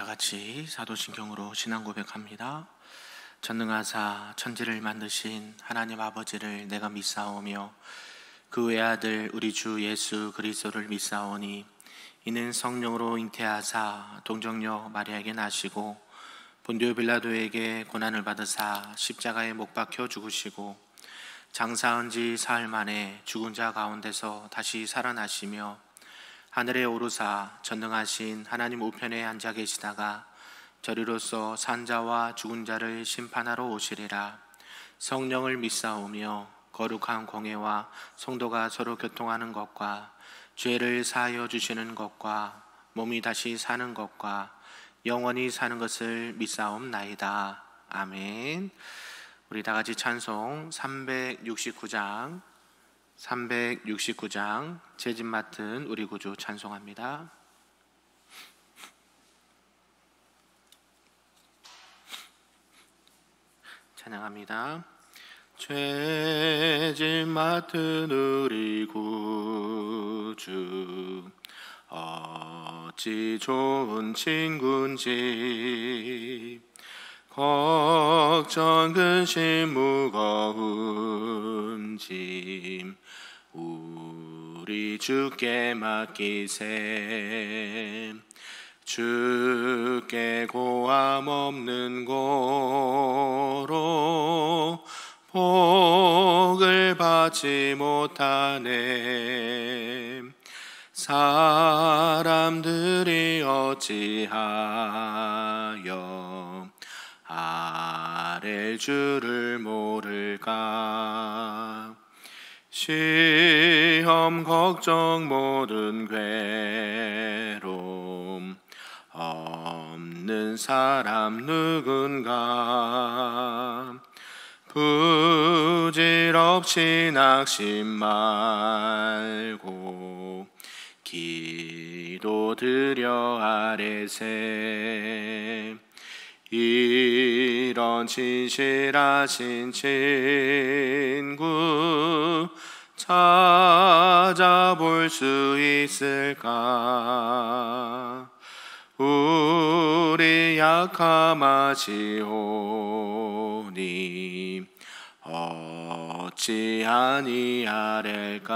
다 같이 사도신경으로 신앙 고백합니다. 전능하사 천지를 만드신 하나님 아버지를 내가 믿사오며 그 외아들 우리 주 예수 그리스도를 믿사오니 이는 성령으로 잉태하사 동정녀 마리아에게 나시고 본디오 빌라도에게 고난을 받으사 십자가에 못 박혀 죽으시고 장사한 지 사흘 만에 죽은 자 가운데서 다시 살아나시며 하늘에 오르사 전능하신 하나님 우편에 앉아 계시다가 저리로서 산자와 죽은 자를 심판하러 오시리라. 성령을 믿사오며 거룩한 공회와 성도가 서로 교통하는 것과 죄를 사하여 주시는 것과 몸이 다시 사는 것과 영원히 사는 것을 믿사옵나이다. 아멘. 우리 다 같이 찬송 369장 제집 맡은 우리 구주 찬송합니다. 찬양합니다. 죄짐 맡은 우리 구주 어찌 좋은 친구인지 걱정 근심 무거운 짐 우리 주께 맡기세. 주께 고함 없는 고로 복을 받지 못하네. 사람들이 어찌하여 아랠 줄을 모를까. 시험 걱정 모든 괴로움 없는 사람 누군가. 부질없이 낙심 말고 기도드려 아뢰세. 이런 진실하신 친구 찾아볼 수 있을까. 우리 약함하시오니 어찌 아니하랴까.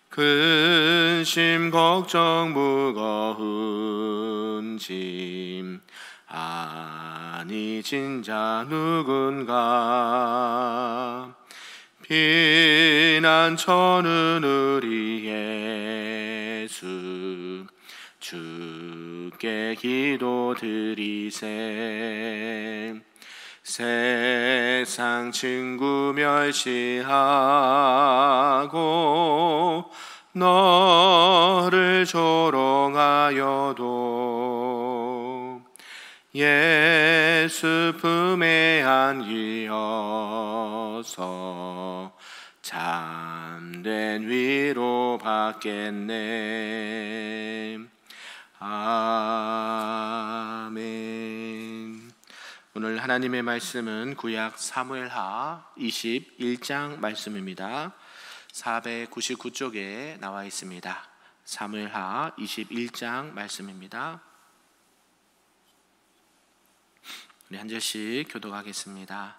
근심 걱정 무거운 짐 아니 진자 누군가. 피난처는 우리 예수 주께 기도드리세. 세상 친구 멸시하고 너를 조롱하여도 예수 품에 안기어서 참된 위로 받겠네. 아멘. 오늘 하나님의 말씀은 구약 사무엘하 21장 말씀입니다. 499쪽에 나와 있습니다. 사무엘하 21장 말씀입니다. 우리 한 절씩 교독하겠습니다.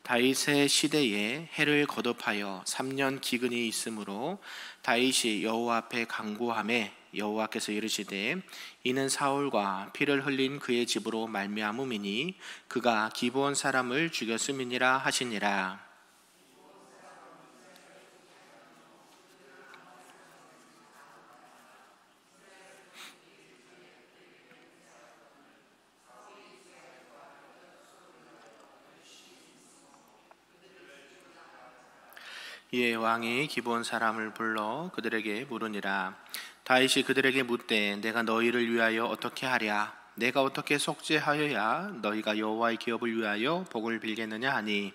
다윗의 시대에 해를 거듭하여 3년 기근이 있으므로 다윗이 여호와 앞에 간구하매 여호와께서 이르시되 이는 사울과 피를 흘린 그의 집으로 말미암음이니 그가 기브온 사람을 죽였음이니라 하시니라. 이에 왕이 기브온 사람을 불러 그들에게 물으니라. 다윗이 그들에게 묻되 내가 너희를 위하여 어떻게 하랴? 내가 어떻게 속죄하여야 너희가 여호와의 기업을 위하여 복을 빌겠느냐 하니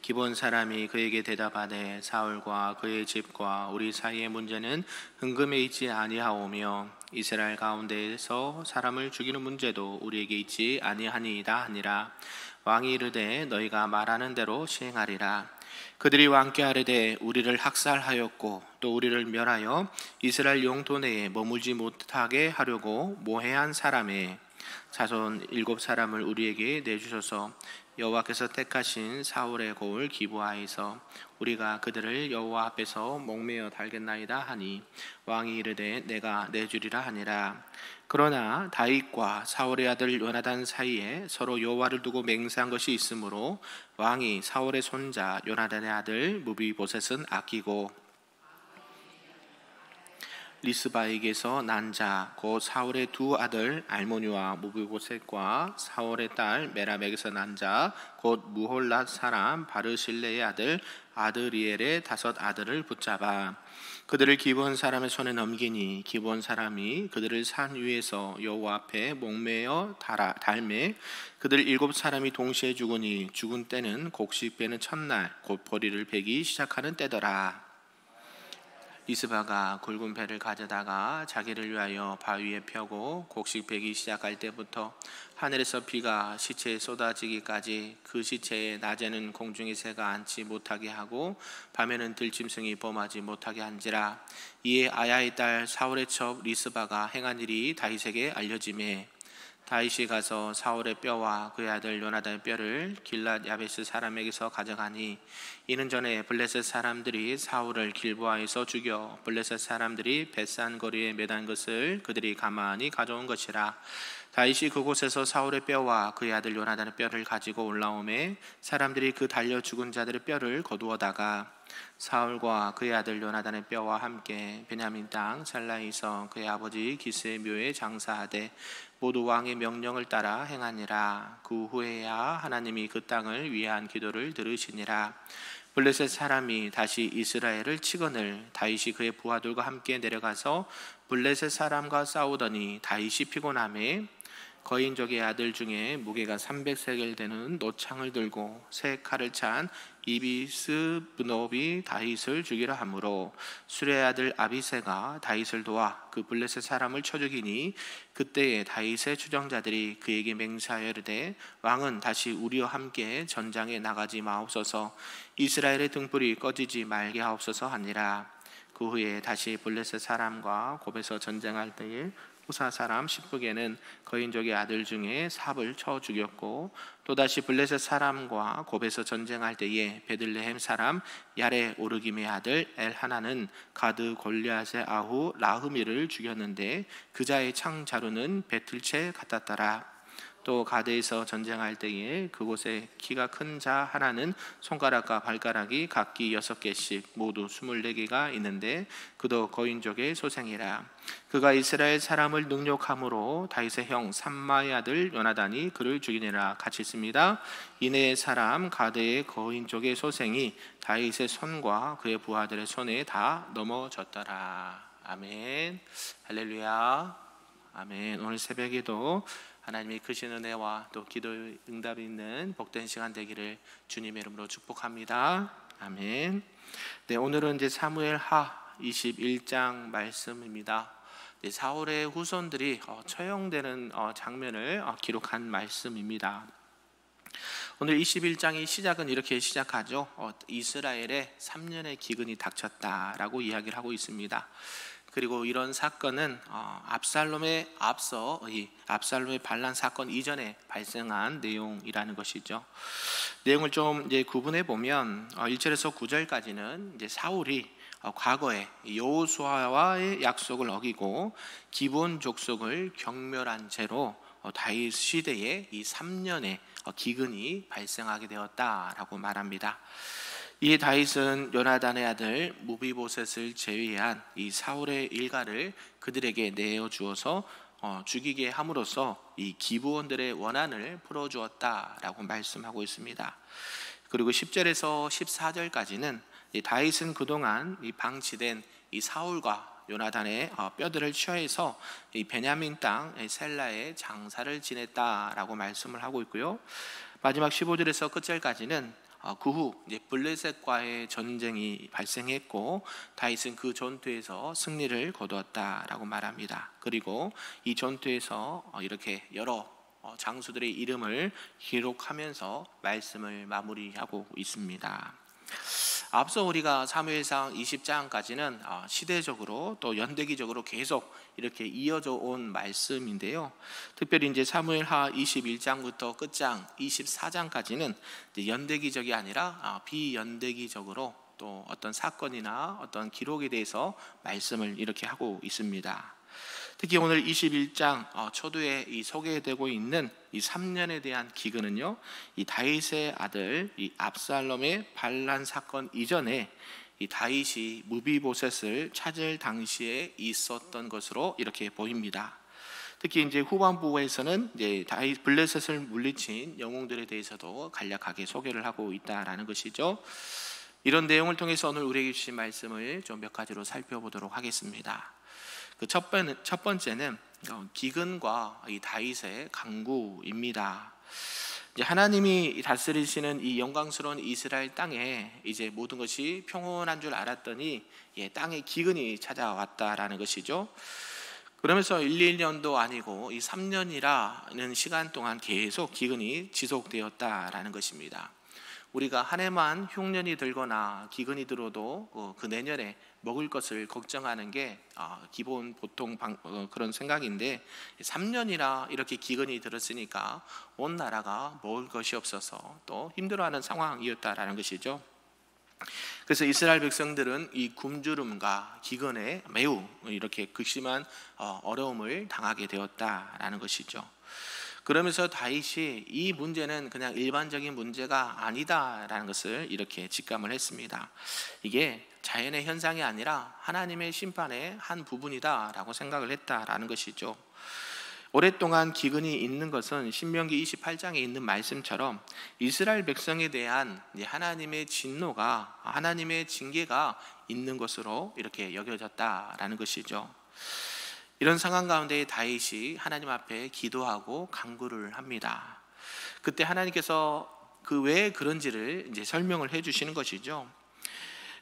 기브온 사람이 그에게 대답하되 사울과 그의 집과 우리 사이의 문제는 흥금에 있지 아니하오며 이스라엘 가운데에서 사람을 죽이는 문제도 우리에게 있지 아니하니이다 하니라. 왕이 이르되 너희가 말하는 대로 시행하리라. 그들이 왕께 아뢰되 우리를 학살하였고 또 우리를 멸하여 이스라엘 영토 내에 머물지 못하게 하려고 모해한 사람의 자손 7사람을 우리에게 내주셔서 여호와께서 택하신 사울의 고을 기브아에서 우리가 그들을 여호와 앞에서 목매어 달겠나이다 하니 왕이 이르되 내가 내주리라 하니라. 그러나 다윗과 사울의 아들 요나단 사이에 서로 여호와를 두고 맹세한 것이 있으므로 왕이 사울의 손자 요나단의 아들 무비보셋은 아끼고 리스바에게서 난 자 곧 사울의 두 아들 알모니와 무비보셋과 사울의 딸 메라백에서 난 자 곧 무홀랏 사람 바르실레의 아들 아드리엘의 5 아들을 붙잡아 그들을 기브온 사람의 손에 넘기니 기브온 사람이 그들을 산 위에서 여호와 앞에 목매어 달매 그들 7사람이 동시에 죽으니 죽은 때는 곡식 베는 첫날 곧 보리를 베기 시작하는 때더라. 리스바가 굵은 배를 가져다가 자기를 위하여 바위에 펴고 곡식 베기 시작할 때부터 하늘에서 비가 시체에 쏟아지기까지 그 시체에 낮에는 공중의 새가 앉지 못하게 하고 밤에는 들짐승이 범하지 못하게 한지라. 이에 아야의 딸 사울의 첩 리스바가 행한 일이 다윗에게 알려지매 다윗이 가서 사울의 뼈와 그의 아들 요나단의 뼈를 길랏 야베스 사람에게서 가져가니 이는 전에 블레셋 사람들이 사울을 길보아에서 죽여 블레셋 사람들이 벳산 거리에 매단 것을 그들이 가만히 가져온 것이라. 다윗이 그곳에서 사울의 뼈와 그의 아들 요나단의 뼈를 가지고 올라오매 사람들이 그 달려 죽은 자들의 뼈를 거두어다가 사울과 그의 아들 요나단의 뼈와 함께 베냐민 땅 셀라에서 그의 아버지 기스의 묘에 장사하되 모두 왕의 명령을 따라 행하니라. 그 후에야 하나님이 그 땅을 위한 기도를 들으시니라. 블레셋 사람이 다시 이스라엘을 치거늘 다윗이 그의 부하들과 함께 내려가서 블레셋 사람과 싸우더니 다윗이 피곤하매 거인족의 아들 중에 무게가 300세겔 되는 노창을 들고 새 칼을 찬 이비스브노비 다윗을 죽이려 하므로 수레의 아들 아비새가 다윗을 도와 그 블레셋 사람을 쳐 죽이니 그때에 다윗의 추정자들이 그에게 맹세하여 이르되 왕은 다시 우리와 함께 전장에 나가지 마옵소서 이스라엘의 등불이 꺼지지 말게 하옵소서 하니라. 그 후에 다시 블레셋 사람과 곱에서 전쟁할 때에 후사 사람 십부게는 거인족의 아들 중에 삽을 쳐 죽였고 또다시 블레셋 사람과 곱에서 전쟁할 때에 베들레헴 사람 야레 오르김의 아들 엘하나는 가드 골리앗의 아후 라흐미를 죽였는데 그자의 창자루는 배틀채 같았더라. 또 가드에서 전쟁할 때에 그곳에 키가 큰 자 하나는 손가락과 발가락이 각기 6개씩 모두 24개가 있는데 그도 거인족의 소생이라. 그가 이스라엘 사람을 능욕함으로 다윗의 형 삼마의 아들 요나단이 그를 죽이니라. 같이 있습니다. 이내 사람 가드의 거인족의 소생이 다윗의 손과 그의 부하들의 손에 다 넘어졌더라. 아멘. 할렐루야. 아멘. 오늘 새벽에도 하나님의 크신 은혜와 또 기도 응답이 있는 복된 시간 되기를 주님의 이름으로 축복합니다. 아멘. 네, 오늘은 이제 사무엘하 21장 말씀입니다. 네, 사울의 후손들이 처형되는 장면을 기록한 말씀입니다. 오늘 21장의 시작은 이렇게 시작하죠. 이스라엘에 3년의 기근이 닥쳤다라고 이야기를 하고 있습니다. 그리고 이런 사건은 압살롬의 반란 사건 이전에 발생한 내용이라는 것이죠. 내용을 좀 이제 구분해 보면 1절에서 9절까지는 이제 사울이 과거에 여호수아와의 약속을 어기고 기브온 족속을 경멸한 채로 다윗 시대에 이 3년의 기근이 발생하게 되었다라고 말합니다. 이에 다윗은 요나단의 아들 무비보셋을 제외한 이 사울의 일가를 그들에게 내어 주어서 죽이게 함으로써 이 기브온들의 원한을 풀어주었다라고 말씀하고 있습니다. 그리고 10절에서 14절까지는 다윗은 그동안 이 방치된 이 사울과 요나단의 뼈들을 취하해서 이 베냐민 땅 셀라에 장사를 지냈다라고 말씀을 하고 있고요. 마지막 15절에서 끝절까지는 그 후 이제 블레셋과의 전쟁이 발생했고 다윗은 그 전투에서 승리를 거두었다라고 말합니다. 그리고 이 전투에서 이렇게 여러 장수들의 이름을 기록하면서 말씀을 마무리하고 있습니다. 앞서 우리가 사무엘상 20장까지는 시대적으로 또 연대기적으로 계속 이렇게 이어져 온 말씀인데요. 특별히 이제 사무엘하 21장부터 끝장 24장까지는 연대기적이 아니라 비연대기적으로 또 어떤 사건이나 어떤 기록에 대해서 말씀을 이렇게 하고 있습니다. 특히 오늘 21장 초두에 소개되고 있는 이 3년에 대한 기근은요, 이 다윗의 아들 이 압살롬의 반란 사건 이전에 이 다윗이 무비보셋을 찾을 당시에 있었던 것으로 이렇게 보입니다. 특히 이제 후반부에서는 이제 다윗 블레셋을 물리친 영웅들에 대해서도 간략하게 소개를 하고 있다라는 것이죠. 이런 내용을 통해서 오늘 우리에게 주신 말씀을 좀 몇 가지로 살펴보도록 하겠습니다. 그 첫 번째는 기근과 이 다윗의 강구입니다. 이제 하나님이 다스리시는 이 영광스러운 이스라엘 땅에 이제 모든 것이 평온한 줄 알았더니 땅에 기근이 찾아왔다라는 것이죠. 그러면서 1년도 아니고 이 3년이라는 시간 동안 계속 기근이 지속되었다라는 것입니다. 우리가 한 해만 흉년이 들거나 기근이 들어도 그 내년에 먹을 것을 걱정하는 게 기본 보통 그런 생각인데 3년이나 이렇게 기근이 들었으니까 온 나라가 먹을 것이 없어서 또 힘들어하는 상황이었다라는 것이죠. 그래서 이스라엘 백성들은 이 굶주림과 기근에 매우 이렇게 극심한 어려움을 당하게 되었다라는 것이죠. 그러면서 다윗이 이 문제는 그냥 일반적인 문제가 아니다라는 것을 이렇게 직감을 했습니다. 이게 자연의 현상이 아니라 하나님의 심판의 한 부분이다라고 생각을 했다라는 것이죠. 오랫동안 기근이 있는 것은 신명기 28장에 있는 말씀처럼 이스라엘 백성에 대한 하나님의 진노가, 하나님의 징계가 있는 것으로 이렇게 여겨졌다라는 것이죠. 이런 상황 가운데 다윗이 하나님 앞에 기도하고 간구를 합니다. 그때 하나님께서 그 왜 그런지를 이제 설명을 해주시는 것이죠.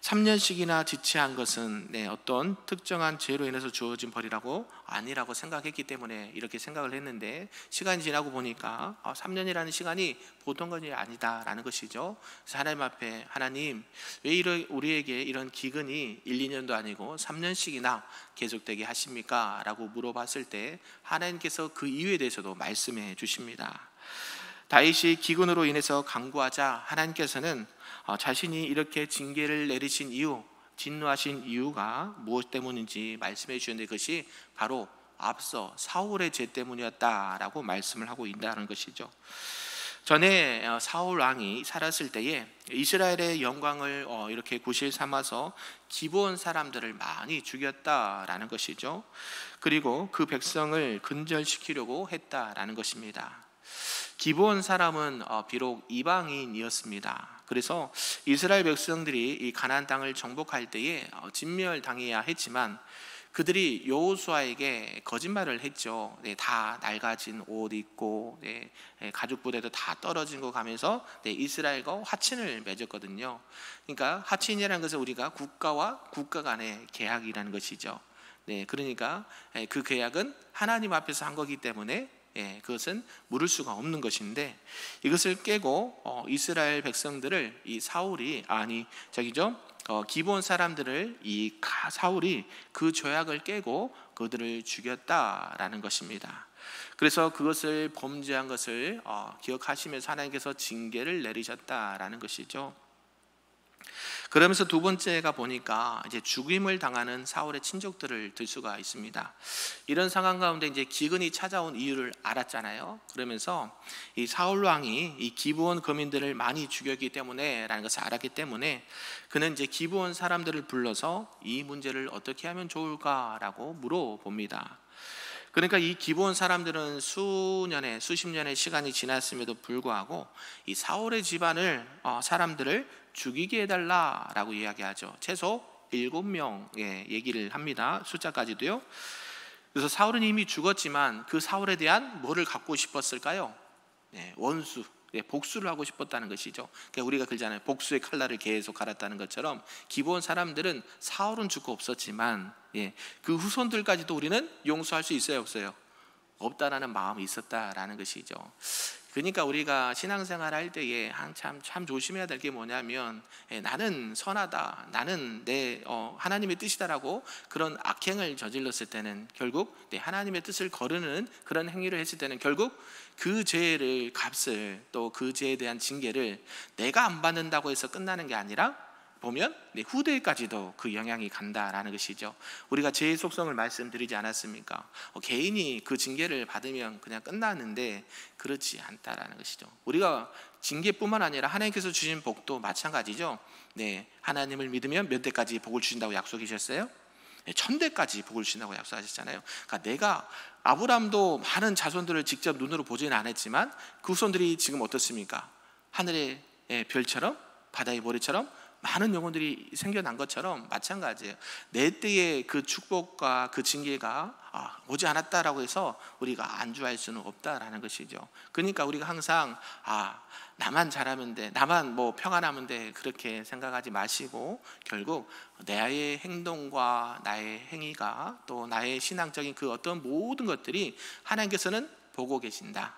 3년씩이나 지체한 것은 어떤 특정한 죄로 인해서 주어진 벌이라고 아니라고 생각했기 때문에 이렇게 생각을 했는데 시간이 지나고 보니까 3년이라는 시간이 보통 것이 아니다라는 것이죠. 그래서 하나님 앞에 하나님 왜 우리에게 이런 기근이 1, 2년도 아니고 3년씩이나 계속되게 하십니까? 라고 물어봤을 때 하나님께서 그 이유에 대해서도 말씀해 주십니다. 다윗이 기근으로 인해서 간구하자 하나님께서는 자신이 이렇게 징계를 내리신 이유, 진노하신 이유가 무엇 때문인지 말씀해 주셨는데 그것이 바로 앞서 사울의 죄 때문이었다라고 말씀을 하고 있다는 것이죠. 전에 사울 왕이 살았을 때에 이스라엘의 영광을 이렇게 구실 삼아서 기브온 사람들을 많이 죽였다라는 것이죠. 그리고 그 백성을 근절시키려고 했다라는 것입니다. 기브온 사람은 비록 이방인이었습니다. 그래서 이스라엘 백성들이 이 가나안 땅을 정복할 때에 진멸당해야 했지만 그들이 여호수아에게 거짓말을 했죠. 다 낡아진 옷 입고 가죽 부대도 다 떨어진 거 가면서 이스라엘과 화친을 맺었거든요. 그러니까 화친이라는 것은 우리가 국가와 국가 간의 계약이라는 것이죠. 그러니까 그 계약은 하나님 앞에서 한 거기 때문에 그것은 물을 수가 없는 것인데 이것을 깨고 이스라엘 백성들을 이 사울이 기브온 사람들을 이 사울이 그 조약을 깨고 그들을 죽였다라는 것입니다. 그래서 그것을 범죄한 것을 기억하시면서 하나님께서 징계를 내리셨다라는 것이죠. 그러면서 두 번째가 보니까 이제 죽임을 당하는 사울의 친족들을 들 수가 있습니다. 이런 상황 가운데 이제 기근이 찾아온 이유를 알았잖아요. 그러면서 이 사울 왕이 이 기브온 거민들을 많이 죽였기 때문에라는 것을 알았기 때문에 그는 이제 기브온 사람들을 불러서 이 문제를 어떻게 하면 좋을까라고 물어봅니다. 그러니까 이 기브온 사람들은 수십 년의 시간이 지났음에도 불구하고 이 사울의 집안을 사람들을 죽이게 해달라라고 이야기하죠. 최소 7명의 얘기를 합니다. 숫자까지도요. 그래서 사울은 이미 죽었지만 그 사울에 대한 뭐를 갖고 싶었을까요? 원수, 복수를 하고 싶었다는 것이죠. 그러니까 우리가 그러잖아요. 복수의 칼날을 계속 갈았다는 것처럼 기브온 사람들은 사울은 죽고 없었지만 그 후손들까지도 우리는 용서할 수 있어요, 없어요? 없다라는 마음이 있었다라는 것이죠. 그러니까 우리가 신앙생활 할 때에 참 조심해야 될 게 뭐냐면 나는 선하다, 나는 내 하나님의 뜻이다라고 그런 악행을 저질렀을 때는 결국 하나님의 뜻을 거르는 그런 행위를 했을 때는 결국 그 죄를 값을 또 그 죄에 대한 징계를 내가 안 받는다고 해서 끝나는 게 아니라 보면 후대까지도 그 영향이 간다라는 것이죠. 우리가 죄의 속성을 말씀드리지 않았습니까? 개인이 그 징계를 받으면 그냥 끝나는데 그렇지 않다라는 것이죠. 우리가 징계뿐만 아니라 하나님께서 주신 복도 마찬가지죠. 하나님을 믿으면 몇 대까지 복을 주신다고 약속해 주셨어요? 1000대까지 복을 주신다고 약속하셨잖아요. 그러니까 내가 아브라함도 많은 자손들을 직접 눈으로 보지는 않았지만 그 후손들이 지금 어떻습니까? 하늘의 별처럼 바다의 모래처럼 많은 영혼들이 생겨난 것처럼 마찬가지예요. 내 때의 그 축복과 그 징계가 오지 않았다라고 해서 우리가 안주할 수는 없다라는 것이죠. 그러니까 우리가 항상 나만 잘하면 돼, 나만 평안하면 돼, 그렇게 생각하지 마시고 결국 나의 행동과 나의 행위가 또 나의 신앙적인 그 어떤 모든 것들이 하나님께서는 보고 계신다.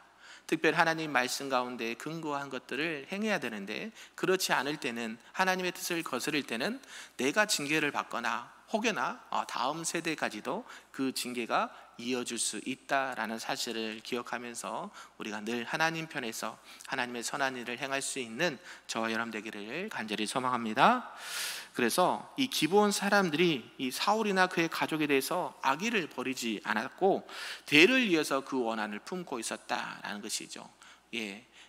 특별히 하나님 말씀 가운데 근거한 것들을 행해야 되는데 그렇지 않을 때는, 하나님의 뜻을 거스릴 때는 내가 징계를 받거나 혹여나 다음 세대까지도 그 징계가 이어질 수 있다라는 사실을 기억하면서 우리가 늘 하나님 편에서 하나님의 선한 일을 행할 수 있는 저와 여러분 되기를 간절히 소망합니다. 그래서 이 기브온 사람들이 이 사울이나 그의 가족에 대해서 악의를 버리지 않았고 대를 이어서 그 원한을 품고 있었다라는 것이죠.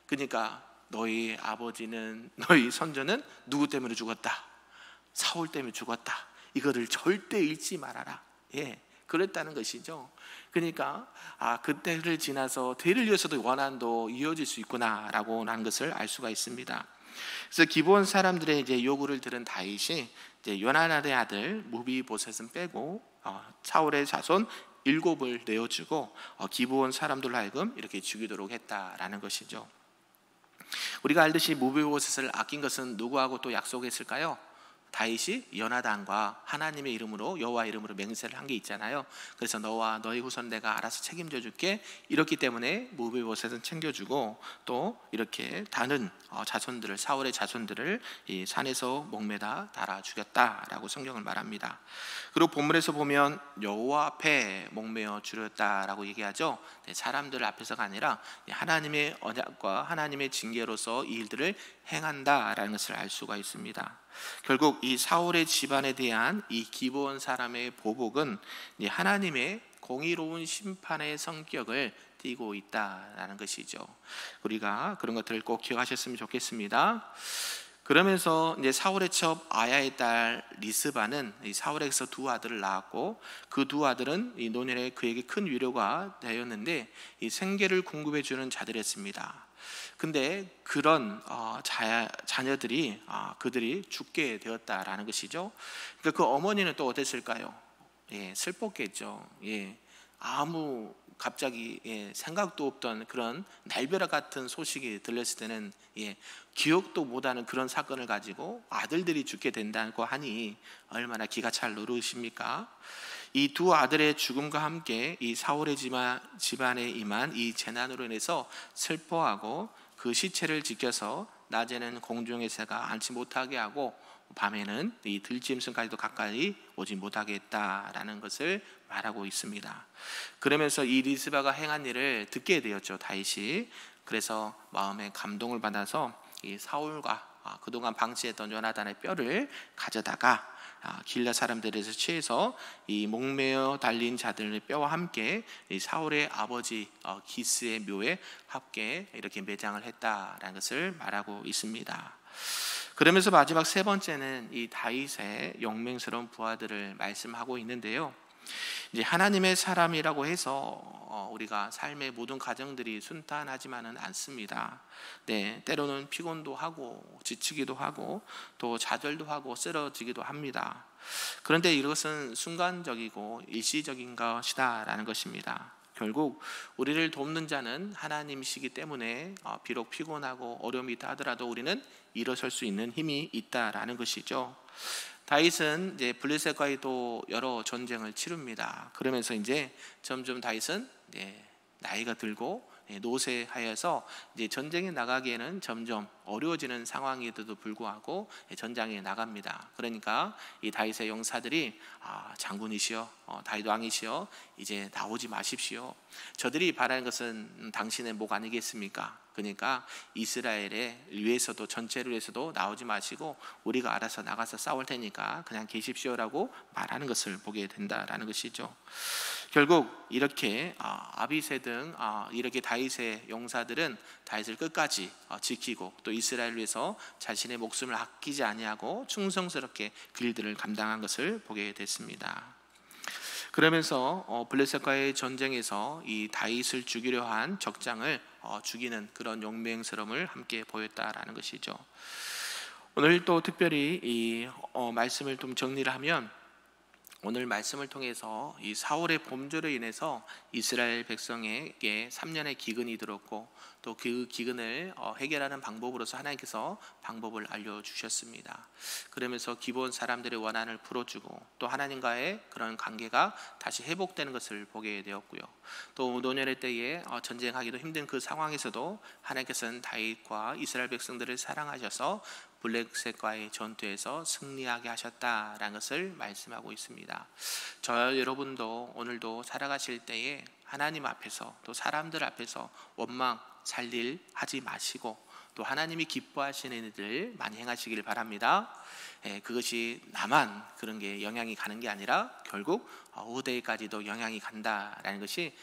그러니까 너희 아버지는, 너희 선조는 누구 때문에 죽었다? 사울 때문에 죽었다. 이거를 절대 잊지 말아라. 그랬다는 것이죠. 그러니까 그때를 지나서 대를 이어서도 원한도 이어질 수 있구나라고 하는 것을 알 수가 있습니다. 그래서 기브온 사람들의 이제 요구를 들은 다윗이 이제 요나단의 아들 무비보셋은 빼고 사울의 자손 7을 내어주고 기브온 사람들로 하여금 이렇게 죽이도록 했다라는 것이죠. 우리가 알듯이 무비보셋을 아낀 것은 누구하고 또 약속했을까요? 다윗이 요나단과 하나님의 이름으로, 여호와 이름으로 맹세를 한 게 있잖아요. 그래서 너와 너희 후손 내가 알아서 책임져 줄게, 이렇기 때문에 무비보셋은 챙겨주고 또 이렇게 다른 자손들을, 사울의 자손들을 이 산에서 목매다 달아 죽였다라고 성경을 말합니다. 그리고 본문에서 보면 여호와 앞에 목매어 죽였다라고 얘기하죠. 사람들 앞에서가 아니라 하나님의 언약과 하나님의 징계로서 이 일들을 행한다라는 것을 알 수가 있습니다. 결국 이 사울의 집안에 대한 이 기브온 사람의 보복은 하나님의 공의로운 심판의 성격을 띠고 있다라는 것이죠. 우리가 그런 것들을 꼭 기억하셨으면 좋겠습니다. 그러면서 이제 사울의 첩 아야의 딸 리스바는 이 사울에게서 2 아들을 낳았고 그 2 아들은 이 노년에 그에게 큰 위로가 되었는데 이 생계를 공급해 주는 자들이었습니다. 근데 그런 자녀들이 그들이 죽게 되었다라는 것이죠. 그러니까 그 어머니는 또 어땠을까요? 슬펐겠죠. 아무 갑자기 생각도 없던 그런 날벼락 같은 소식이 들렸을 때는 기억도 못하는 그런 사건을 가지고 아들들이 죽게 된다고 하니 얼마나 기가 찰 노릇입니까? 이 2 아들의 죽음과 함께 이 사울의 집안에 임한 이 재난으로 인해서 슬퍼하고 그 시체를 지켜서 낮에는 공중의 새가 앉지 못하게 하고 밤에는 이 들짐승까지도 가까이 오지 못하게 했다라는 것을 말하고 있습니다. 그러면서 이 리스바가 행한 일을 듣게 되었죠, 다윗이. 그래서 마음에 감동을 받아서 이 사울과 그동안 방치했던 요나단의 뼈를 가져다가 길라 사람들에서 취해서 이 목매어 달린 자들의 뼈와 함께 이 사울의 아버지 기스의 묘에 함께 이렇게 매장을 했다라는 것을 말하고 있습니다. 그러면서 마지막 3번째는 이 다윗의 영맹스러운 부하들을 말씀하고 있는데요. 이제 하나님의 사람이라고 해서 우리가 삶의 모든 가정들이 순탄하지만은 않습니다. 때로는 피곤도 하고 지치기도 하고 또 좌절도 하고 쓰러지기도 합니다. 그런데 이것은 순간적이고 일시적인 것이다라는 것입니다. 결국 우리를 돕는 자는 하나님이시기 때문에 비록 피곤하고 어려움이 있다 하더라도 우리는 일어설 수 있는 힘이 있다라는 것이죠. 다윗은 이제 블레셋과도 여러 전쟁을 치릅니다. 그러면서 이제 점점 다윗은 나이가 들고 노쇠하여서 이제 전쟁에 나가기에는 점점 어려워지는 상황에도 불구하고 전장에 나갑니다. 그러니까 이 다윗의 용사들이 장군이시여, 다윗 왕이시여, 이제 나오지 마십시오. 저들이 바라는 것은 당신의 목 아니겠습니까? 그러니까 이스라엘에 위해서도 전체를 위해서도 나오지 마시고 우리가 알아서 나가서 싸울 테니까 그냥 계십시오라고 말하는 것을 보게 된다라는 것이죠. 결국 이렇게 아비새 등 이렇게 다윗의 용사들은 다윗을 끝까지 지키고 또 이스라엘을 위해서 자신의 목숨을 아끼지 아니하고 충성스럽게 그 일들을 감당한 것을 보게 됐습니다. 그러면서 블레셋과의 전쟁에서 이 다윗을 죽이려 한 적장을 죽이는 그런 용맹스러움을 함께 보였다라는 것이죠. 오늘 또 특별히 이 말씀을 좀 정리를 하면, 오늘 말씀을 통해서 이 사울의 범죄로 인해서 이스라엘 백성에게 3년의 기근이 들었고 또 그 기근을 해결하는 방법으로서 하나님께서 방법을 알려주셨습니다. 그러면서 기본 사람들의 원한을 풀어주고 또 하나님과의 그런 관계가 다시 회복되는 것을 보게 되었고요. 또 노년의 때에 전쟁하기도 힘든 그 상황에서도 하나님께서는 다윗과 이스라엘 백성들을 사랑하셔서 블레셋과의 전투에서 승리하게 하셨다라는 것을 말씀하고 있습니다. 저와 여러분도 오늘도 살아가실 때에 하나님 앞에서 또 사람들 앞에서 원망, 살릴 하지 마시고 또 하나님이 기뻐하시는 일들 많이 행하시길 바랍니다. 그것이 나만 그런 게 영향이 가는 게 아니라 결국 후대까지도 영향이 간다라는 것이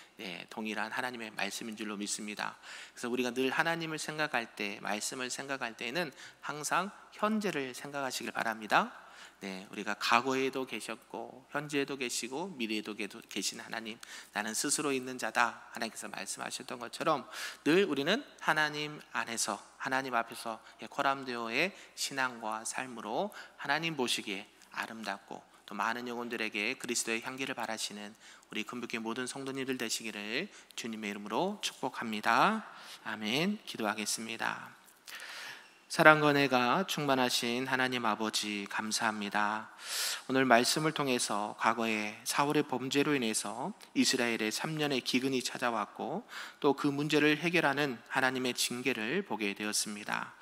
동일한 하나님의 말씀인 줄로 믿습니다. 그래서 우리가 늘 하나님을 생각할 때, 말씀을 생각할 때에는 항상 현재를 생각하시길 바랍니다. 우리가 과거에도 계셨고 현재에도 계시고 미래에도 계신 하나님, 나는 스스로 있는 자다 하나님께서 말씀하셨던 것처럼 늘 우리는 하나님 안에서, 하나님 앞에서 코람데오의 신앙과 삶으로 하나님 보시기에 아름답고 또 많은 영혼들에게 그리스도의 향기를 바라시는 우리 금빛교회 모든 성도님들 되시기를 주님의 이름으로 축복합니다. 아멘. 기도하겠습니다. 사랑과 은혜가 충만하신 하나님 아버지, 감사합니다. 오늘 말씀을 통해서 과거에 사울의 범죄로 인해서 이스라엘의 3년의 기근이 찾아왔고 또 그 문제를 해결하는 하나님의 징계를 보게 되었습니다.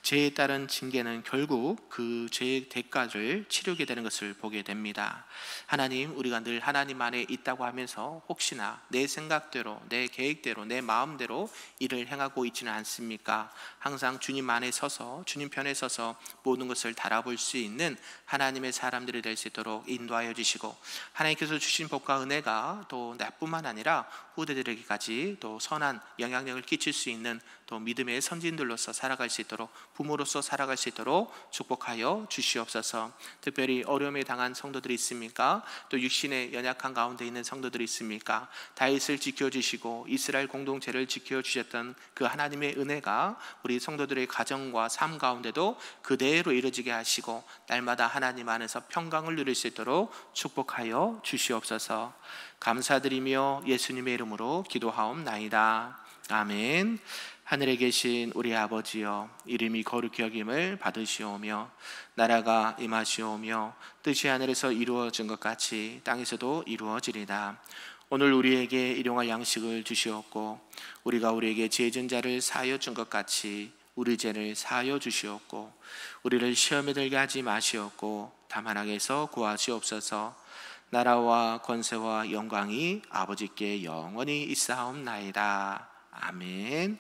죄에 따른 징계는 결국 그 죄의 대가를 치르게 되는 것을 보게 됩니다. 하나님, 우리가 늘 하나님 안에 있다고 하면서 혹시나 내 생각대로, 내 계획대로, 내 마음대로 일을 행하고 있지는 않습니까? 항상 주님 안에 서서, 주님 편에 서서 모든 것을 달아볼 수 있는 하나님의 사람들이 될 수 있도록 인도하여 주시고, 하나님께서 주신 복과 은혜가 또 나뿐만 아니라 후대들에게까지 또 선한 영향력을 끼칠 수 있는 또 믿음의 선진들로서 살아갈 수 있도록, 부모로서 살아갈 수 있도록 축복하여 주시옵소서. 특별히 어려움에 당한 성도들이 있습니까? 또 육신의 연약한 가운데 있는 성도들이 있습니까? 다윗을 지켜주시고 이스라엘 공동체를 지켜주셨던 그 하나님의 은혜가 우리 성도들의 가정과 삶 가운데도 그대로 이루어지게 하시고 날마다 하나님 안에서 평강을 누릴 수 있도록 축복하여 주시옵소서. 감사드리며 예수님의 이름으로 기도하옵나이다. 아멘. 하늘에 계신 우리 아버지여, 이름이 거룩히 여김을 받으시오며 나라가 임하시오며 뜻이 하늘에서 이루어진 것 같이 땅에서도 이루어지리다. 오늘 우리에게 일용할 양식을 주시옵고 우리가 우리에게 죄 진 자를 사하여 준 것 같이 우리 죄를 사하여 주시옵고 우리를 시험에 들게 하지 마시옵고 다만 악에서 구하시옵소서. 나라와 권세와 영광이 아버지께 영원히 있사옵나이다. 아멘.